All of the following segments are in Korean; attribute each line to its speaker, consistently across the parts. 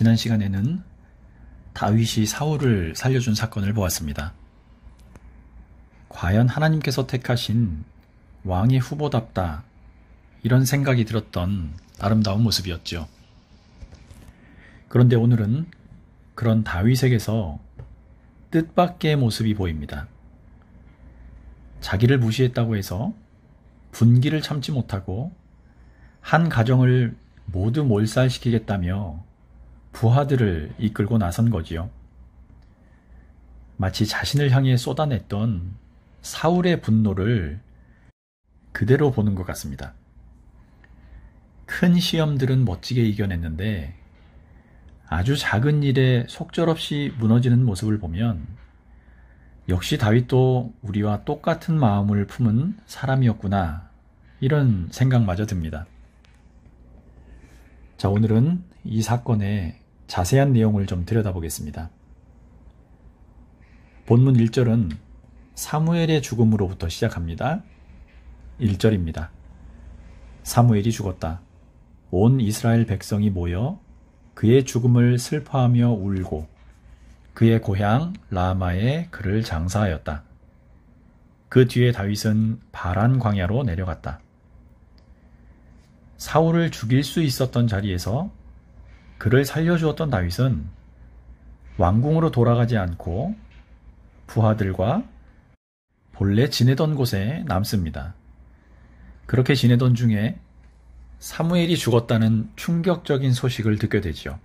Speaker 1: 지난 시간에는 다윗이 사울을 살려준 사건을 보았습니다. 과연 하나님께서 택하신 왕의 후보답다, 이런 생각이 들었던 아름다운 모습이었죠. 그런데 오늘은 그런 다윗에게서 뜻밖의 모습이 보입니다. 자기를 무시했다고 해서 분기를 참지 못하고 한 가정을 모두 몰살시키겠다며 부하들을 이끌고 나선 거지요. 마치 자신을 향해 쏟아냈던 사울의 분노를 그대로 보는 것 같습니다. 큰 시험들은 멋지게 이겨냈는데 아주 작은 일에 속절없이 무너지는 모습을 보면 역시 다윗도 우리와 똑같은 마음을 품은 사람이었구나, 이런 생각마저 듭니다. 자, 오늘은 이 사건의 자세한 내용을 좀 들여다보겠습니다. 본문 1절은 사무엘의 죽음으로부터 시작합니다. 1절입니다. 사무엘이 죽었다. 온 이스라엘 백성이 모여 그의 죽음을 슬퍼하며 울고 그의 고향 라마에 그를 장사하였다. 그 뒤에 다윗은 바란 광야로 내려갔다. 사울을 죽일 수 있었던 자리에서 그를 살려주었던 다윗은 왕궁으로 돌아가지 않고 부하들과 본래 지내던 곳에 남습니다. 그렇게 지내던 중에 사무엘이 죽었다는 충격적인 소식을 듣게 되지요.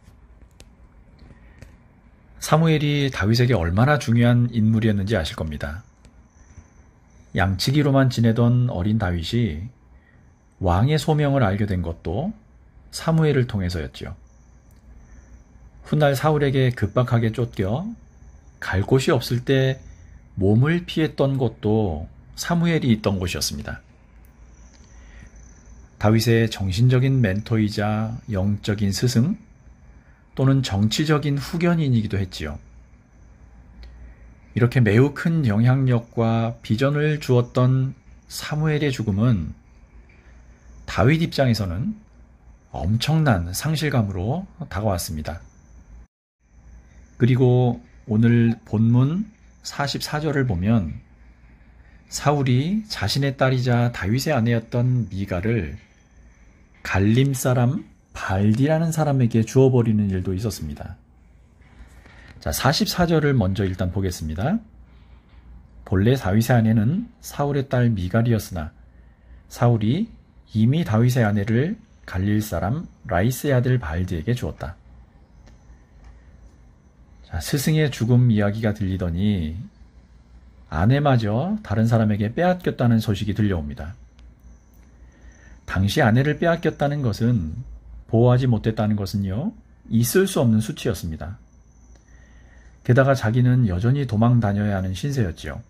Speaker 1: 사무엘이 다윗에게 얼마나 중요한 인물이었는지 아실 겁니다. 양치기로만 지내던 어린 다윗이 왕의 소명을 알게 된 것도 사무엘을 통해서였지요. 훗날 사울에게 급박하게 쫓겨 갈 곳이 없을 때 몸을 피했던 곳도 사무엘이 있던 곳이었습니다. 다윗의 정신적인 멘토이자 영적인 스승 또는 정치적인 후견인이기도 했지요. 이렇게 매우 큰 영향력과 비전을 주었던 사무엘의 죽음은 다윗 입장에서는 엄청난 상실감으로 다가왔습니다. 그리고 오늘 본문 44절을 보면 사울이 자신의 딸이자 다윗의 아내였던 미갈을 갈림 사람 발디라는 사람에게 주어버리는 일도 있었습니다. 자, 44절을 먼저 일단 보겠습니다. 본래 다윗의 아내는 사울의 딸 미갈이었으나 사울이 이미 다윗의 아내를 갈릴 사람 라이스의 아들 발디에게 주었다. 자, 스승의 죽음 이야기가 들리더니 아내마저 다른 사람에게 빼앗겼다는 소식이 들려옵니다. 당시 아내를 빼앗겼다는 것은, 보호하지 못했다는 것은요, 있을 수 없는 수치였습니다. 게다가 자기는 여전히 도망 다녀야 하는 신세였지요.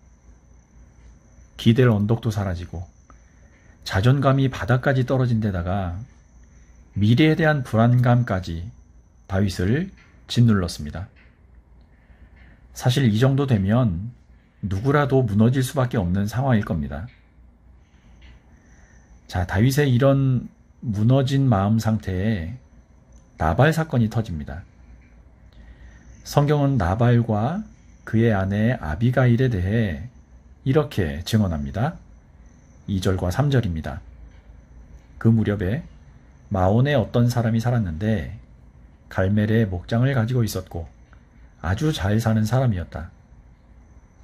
Speaker 1: 기댈 언덕도 사라지고 자존감이 바닥까지 떨어진 데다가 미래에 대한 불안감까지 다윗을 짓눌렀습니다. 사실 이 정도 되면 누구라도 무너질 수밖에 없는 상황일 겁니다. 자, 다윗의 이런 무너진 마음 상태에 나발 사건이 터집니다. 성경은 나발과 그의 아내 아비가일에 대해 이렇게 증언합니다. 2절과 3절입니다. 그 무렵에 마온에 어떤 사람이 살았는데 갈멜의 목장을 가지고 있었고 아주 잘 사는 사람이었다.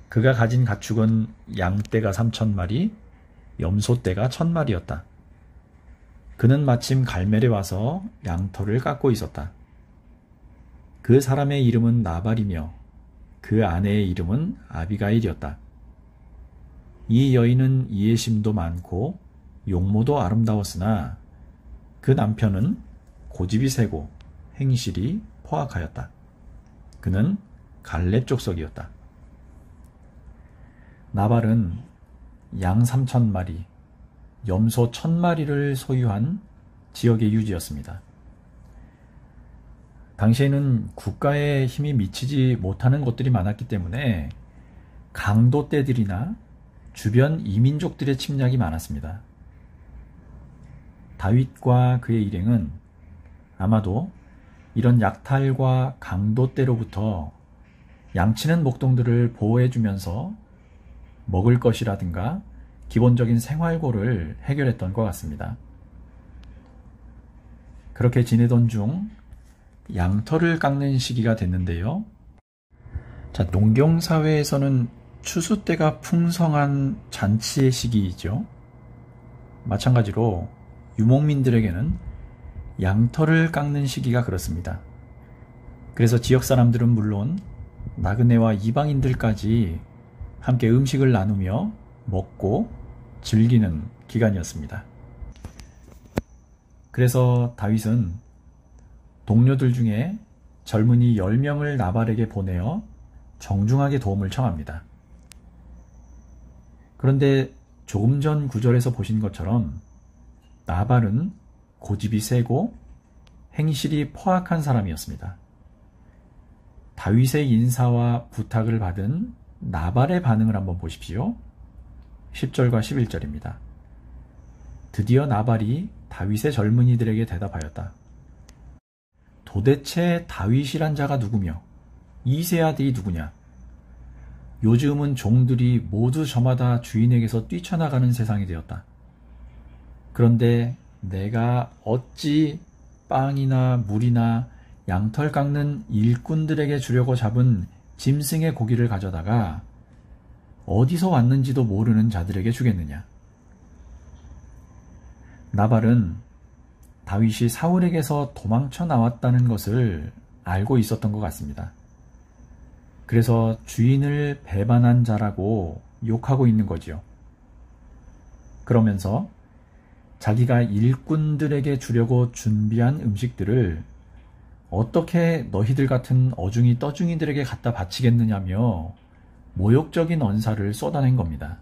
Speaker 1: 그가 가진 가축은 양떼가 3,000마리, 염소떼가 1,000마리였다. 그는 마침 갈멜에 와서 양털을 깎고 있었다. 그 사람의 이름은 나발이며 그 아내의 이름은 아비가일이었다. 이 여인은 이해심도 많고 용모도 아름다웠으나 그 남편은 고집이 세고 행실이 포악하였다. 그는 갈렙 족속이었다. 나발은 양 3,000마리, 염소 1,000마리를 소유한 지역의 유지였습니다. 당시에는 국가의 힘이 미치지 못하는 곳들이 많았기 때문에 강도 떼들이나 주변 이민족들의 침략이 많았습니다. 다윗과 그의 일행은 아마도 이런 약탈과 강도 때로부터 양치는 목동들을 보호해주면서 먹을 것이라든가 기본적인 생활고를 해결했던 것 같습니다. 그렇게 지내던 중 양털을 깎는 시기가 됐는데요. 자, 농경사회에서는 추수 때가 풍성한 잔치의 시기이죠. 마찬가지로 유목민들에게는 양털을 깎는 시기가 그렇습니다. 그래서 지역 사람들은 물론 나그네와 이방인들까지 함께 음식을 나누며 먹고 즐기는 기간이었습니다. 그래서 다윗은 동료들 중에 젊은이 10명을 나발에게 보내어 정중하게 도움을 청합니다. 그런데 조금 전 구절에서 보신 것처럼 나발은 고집이 세고 행실이 포악한 사람이었습니다. 다윗의 인사와 부탁을 받은 나발의 반응을 한번 보십시오. 10절과 11절입니다. 드디어 나발이 다윗의 젊은이들에게 대답하였다. 도대체 다윗이란 자가 누구며 이세 아들이 누구냐? 요즘은 종들이 모두 저마다 주인에게서 뛰쳐나가는 세상이 되었다. 그런데 내가 어찌 빵이나 물이나 양털 깎는 일꾼들에게 주려고 잡은 짐승의 고기를 가져다가 어디서 왔는지도 모르는 자들에게 주겠느냐? 나발은 다윗이 사울에게서 도망쳐 나왔다는 것을 알고 있었던 것 같습니다. 그래서 주인을 배반한 자라고 욕하고 있는 거지요. 그러면서 자기가 일꾼들에게 주려고 준비한 음식들을 어떻게 너희들 같은 어중이 떠중이들에게 갖다 바치겠느냐며 모욕적인 언사를 쏟아낸 겁니다.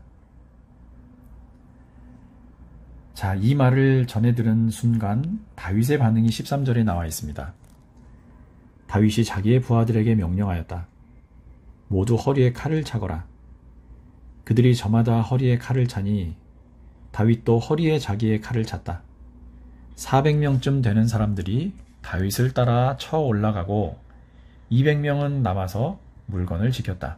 Speaker 1: 자, 이 말을 전해 들은 순간 다윗의 반응이 13절에 나와 있습니다. 다윗이 자기의 부하들에게 명령하였다. 모두 허리에 칼을 차거라. 그들이 저마다 허리에 칼을 차니 다윗도 허리에 자기의 칼을 찼다. 400명쯤 되는 사람들이 다윗을 따라 쳐 올라가고 200명은 남아서 물건을 지켰다.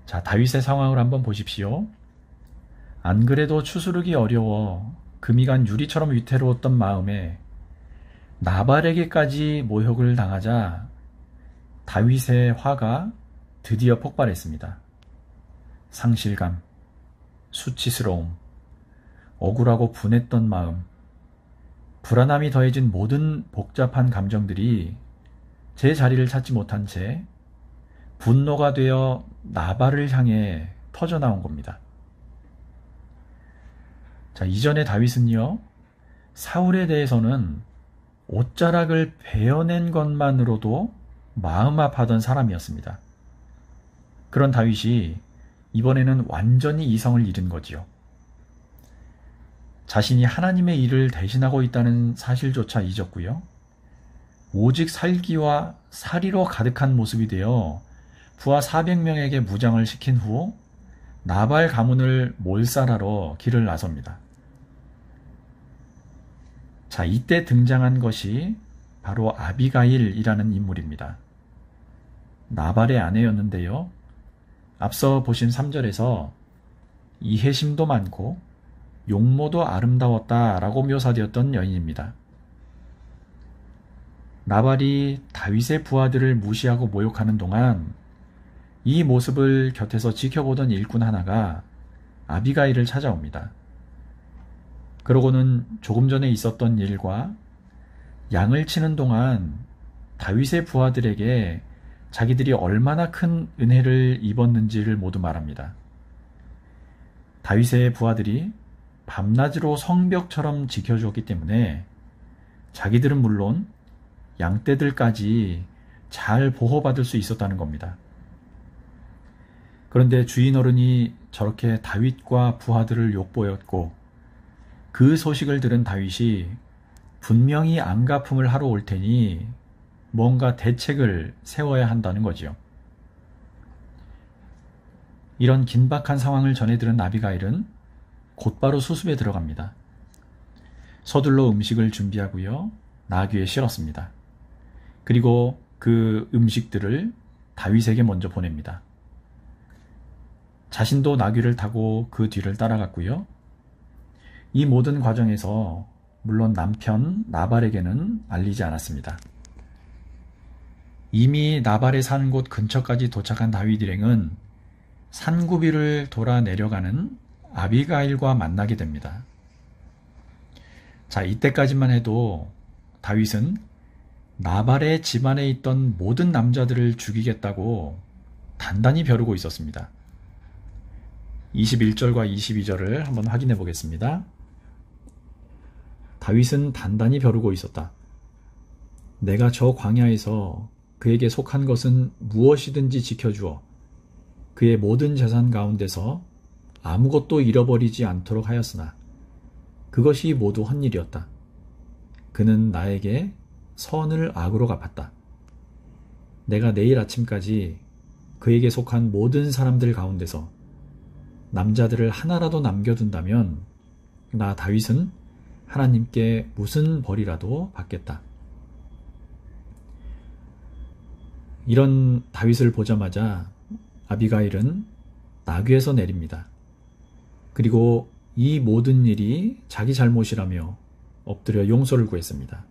Speaker 1: 자, 다윗의 상황을 한번 보십시오. 안 그래도 추스르기 어려워 금이 간 유리처럼 위태로웠던 마음에 나발에게까지 모욕을 당하자 다윗의 화가 드디어 폭발했습니다. 상실감, 수치스러움, 억울하고 분했던 마음, 불안함이 더해진 모든 복잡한 감정들이 제 자리를 찾지 못한 채 분노가 되어 나발을 향해 터져나온 겁니다. 자, 이전에 다윗은요, 사울에 대해서는 옷자락을 베어낸 것만으로도 마음 아파하던 사람이었습니다. 그런 다윗이 이번에는 완전히 이성을 잃은 거지요. 자신이 하나님의 일을 대신하고 있다는 사실조차 잊었고요. 오직 살기와 살이로 가득한 모습이 되어 부하 400명에게 무장을 시킨 후 나발 가문을 몰살하러 길을 나섭니다. 자, 이때 등장한 것이 바로 아비가일이라는 인물입니다. 나발의 아내였는데요. 앞서 보신 3절에서 이해심도 많고 용모도 아름다웠다라고 묘사되었던 여인입니다. 나발이 다윗의 부하들을 무시하고 모욕하는 동안 이 모습을 곁에서 지켜보던 일꾼 하나가 아비가일을 찾아옵니다. 그러고는 조금 전에 있었던 일과 양을 치는 동안 다윗의 부하들에게 자기들이 얼마나 큰 은혜를 입었는지를 모두 말합니다. 다윗의 부하들이 밤낮으로 성벽처럼 지켜주었기 때문에 자기들은 물론 양떼들까지 잘 보호받을 수 있었다는 겁니다. 그런데 주인 어른이 저렇게 다윗과 부하들을 욕보였고 그 소식을 들은 다윗이 분명히 안갚음을 하러 올 테니 뭔가 대책을 세워야 한다는 거지요. 이런 긴박한 상황을 전해 들은 아비가일은 곧바로 수습에 들어갑니다. 서둘러 음식을 준비하고요. 나귀에 실었습니다. 그리고 그 음식들을 다윗에게 먼저 보냅니다. 자신도 나귀를 타고 그 뒤를 따라갔고요. 이 모든 과정에서 물론 남편 나발에게는 알리지 않았습니다. 이미 나발의 산 곳 근처까지 도착한 다윗 일행은 산구비를 돌아 내려가는 아비가일과 만나게 됩니다. 자, 이때까지만 해도 다윗은 나발의 집안에 있던 모든 남자들을 죽이겠다고 단단히 벼르고 있었습니다. 21절과 22절을 한번 확인해 보겠습니다. 다윗은 단단히 벼르고 있었다. 내가 저 광야에서 그에게 속한 것은 무엇이든지 지켜주어 그의 모든 재산 가운데서 아무것도 잃어버리지 않도록 하였으나 그것이 모두 헛일이었다. 그는 나에게 선을 악으로 갚았다. 내가 내일 아침까지 그에게 속한 모든 사람들 가운데서 남자들을 하나라도 남겨둔다면 나 다윗은 하나님께 무슨 벌이라도 받겠다. 이런 다윗을 보자마자 아비가일은 나귀에서 내립니다. 그리고 이 모든 일이 자기 잘못이라며 엎드려 용서를 구했습니다.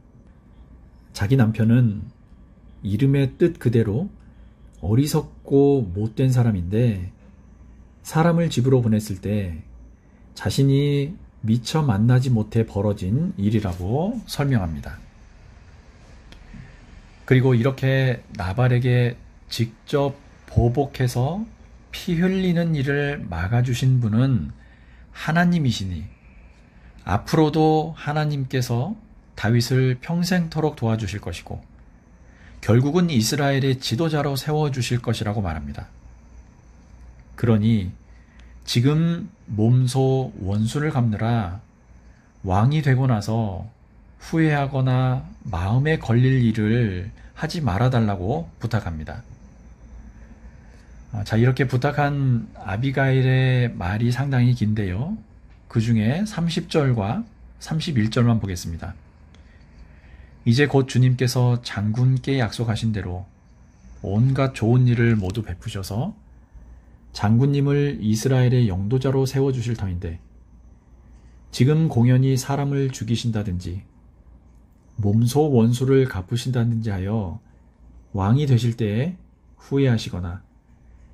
Speaker 1: 자기 남편은 이름의 뜻 그대로 어리석고 못된 사람인데 사람을 집으로 보냈을 때 자신이 미처 만나지 못해 벌어진 일이라고 설명합니다. 그리고 이렇게 나발에게 직접 보복해서 피 흘리는 일을 막아주신 분은 하나님이시니 앞으로도 하나님께서 다윗을 평생토록 도와주실 것이고 결국은 이스라엘의 지도자로 세워주실 것이라고 말합니다. 그러니 지금 몸소 원수를 갚느라 왕이 되고 나서 후회하거나 마음에 걸릴 일을 하지 말아달라고 부탁합니다. 자, 이렇게 부탁한 아비가일의 말이 상당히 긴데요. 그 중에 30절과 31절만 보겠습니다. 이제 곧 주님께서 장군께 약속하신 대로 온갖 좋은 일을 모두 베푸셔서 장군님을 이스라엘의 영도자로 세워주실 터인데 지금 공연히 사람을 죽이신다든지 몸소 원수를 갚으신다든지 하여 왕이 되실 때에 후회하시거나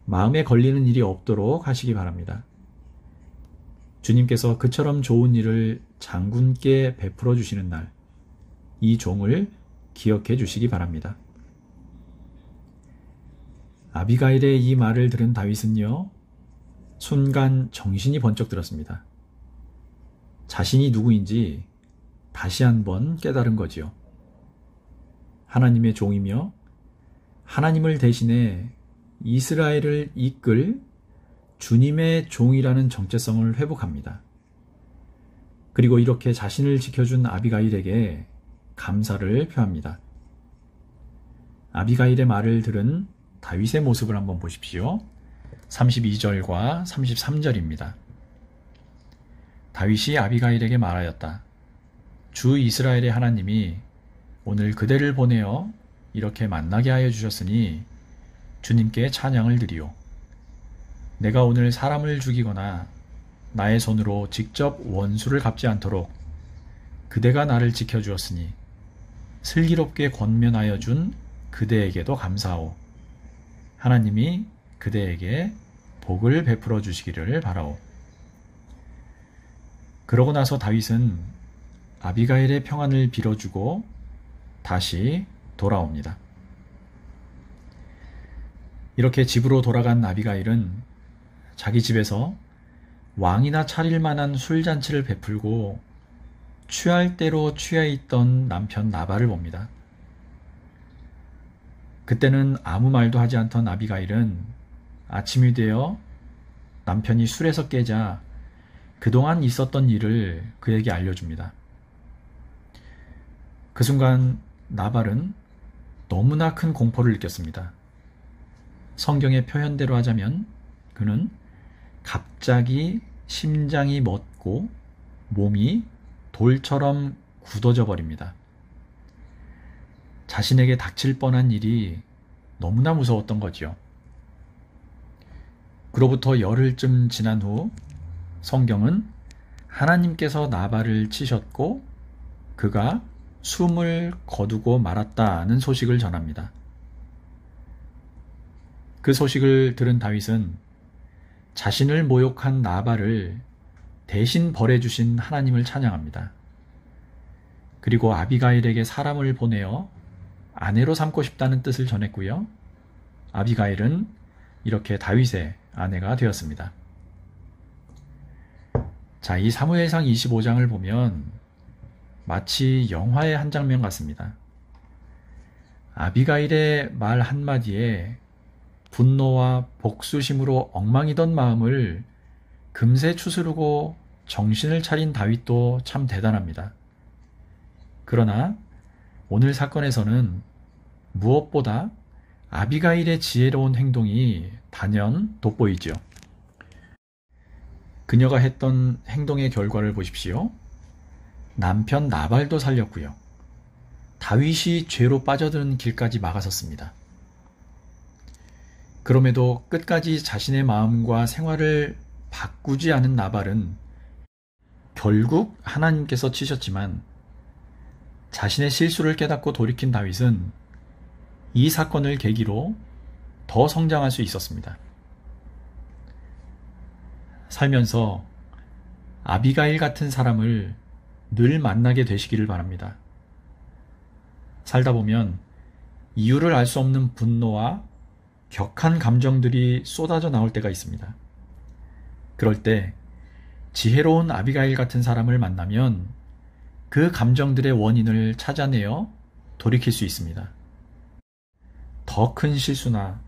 Speaker 1: 마음에 걸리는 일이 없도록 하시기 바랍니다. 주님께서 그처럼 좋은 일을 장군께 베풀어 주시는 날, 이 종을 기억해 주시기 바랍니다. 아비가일의 이 말을 들은 다윗은요, 순간 정신이 번쩍 들었습니다. 자신이 누구인지 다시 한번 깨달은 거지요. 하나님의 종이며 하나님을 대신해 이스라엘을 이끌 주님의 종이라는 정체성을 회복합니다. 그리고 이렇게 자신을 지켜준 아비가일에게 감사를 표합니다. 아비가일의 말을 들은 다윗의 모습을 한번 보십시오. 32절과 33절입니다. 다윗이 아비가일에게 말하였다. 주 이스라엘의 하나님이 오늘 그대를 보내어 이렇게 만나게 하여 주셨으니 주님께 찬양을 드리오. 내가 오늘 사람을 죽이거나 나의 손으로 직접 원수를 갚지 않도록 그대가 나를 지켜주었으니 슬기롭게 권면하여 준 그대에게도 감사하오. 하나님이 그대에게 복을 베풀어 주시기를 바라오. 그러고 나서 다윗은 아비가일의 평안을 빌어주고 다시 돌아옵니다. 이렇게 집으로 돌아간 아비가일은 자기 집에서 왕이나 차릴 만한 술잔치를 베풀고 취할 대로 취해 있던 남편 나발을 봅니다. 그때는 아무 말도 하지 않던 아비가일은 아침이 되어 남편이 술에서 깨자 그동안 있었던 일을 그에게 알려줍니다. 그 순간 나발은 너무나 큰 공포를 느꼈습니다. 성경의 표현대로 하자면 그는 갑자기 심장이 멎고 몸이 돌처럼 굳어져 버립니다. 자신에게 닥칠 뻔한 일이 너무나 무서웠던 거지요. 그로부터 열흘쯤 지난 후 성경은 하나님께서 나발을 치셨고 그가 숨을 거두고 말았다는 소식을 전합니다. 그 소식을 들은 다윗은 자신을 모욕한 나발을 대신 벌해주신 하나님을 찬양합니다. 그리고 아비가일에게 사람을 보내어 아내로 삼고 싶다는 뜻을 전했고요. 아비가일은 이렇게 다윗의 아내가 되었습니다. 자, 이 사무엘상 25장을 보면 마치 영화의 한 장면 같습니다. 아비가일의 말 한마디에 분노와 복수심으로 엉망이던 마음을 금세 추스르고 정신을 차린 다윗도 참 대단합니다. 그러나 오늘 사건에서는 무엇보다 아비가일의 지혜로운 행동이 단연 돋보이죠. 그녀가 했던 행동의 결과를 보십시오. 남편 나발도 살렸고요. 다윗이 죄로 빠져드는 길까지 막아섰습니다. 그럼에도 끝까지 자신의 마음과 생활을 바꾸지 않은 나발은 결국 하나님께서 치셨지만 자신의 실수를 깨닫고 돌이킨 다윗은 이 사건을 계기로 더 성장할 수 있었습니다. 살면서 아비가일 같은 사람을 늘 만나게 되시기를 바랍니다. 살다 보면 이유를 알 수 없는 분노와 격한 감정들이 쏟아져 나올 때가 있습니다. 그럴 때 지혜로운 아비가일 같은 사람을 만나면 그 감정들의 원인을 찾아내어 돌이킬 수 있습니다. 더 큰 실수나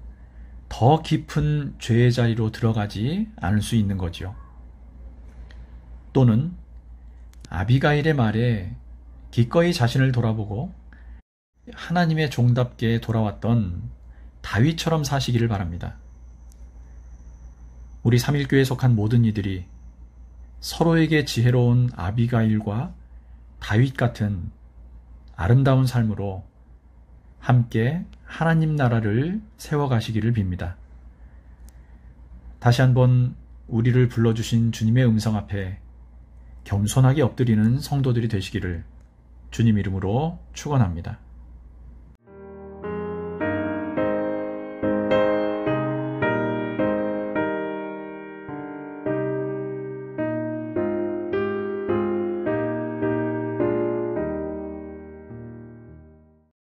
Speaker 1: 더 깊은 죄의 자리로 들어가지 않을 수 있는 거지요. 또는 아비가일의 말에 기꺼이 자신을 돌아보고 하나님의 종답게 돌아왔던 다윗처럼 사시기를 바랍니다. 우리 삼일교회에 속한 모든 이들이 서로에게 지혜로운 아비가일과 다윗 같은 아름다운 삶으로 함께 하나님 나라를 세워가시기를 빕니다. 다시 한번 우리를 불러주신 주님의 음성 앞에 겸손하게 엎드리는 성도들이 되시기를 주님 이름으로 축원합니다.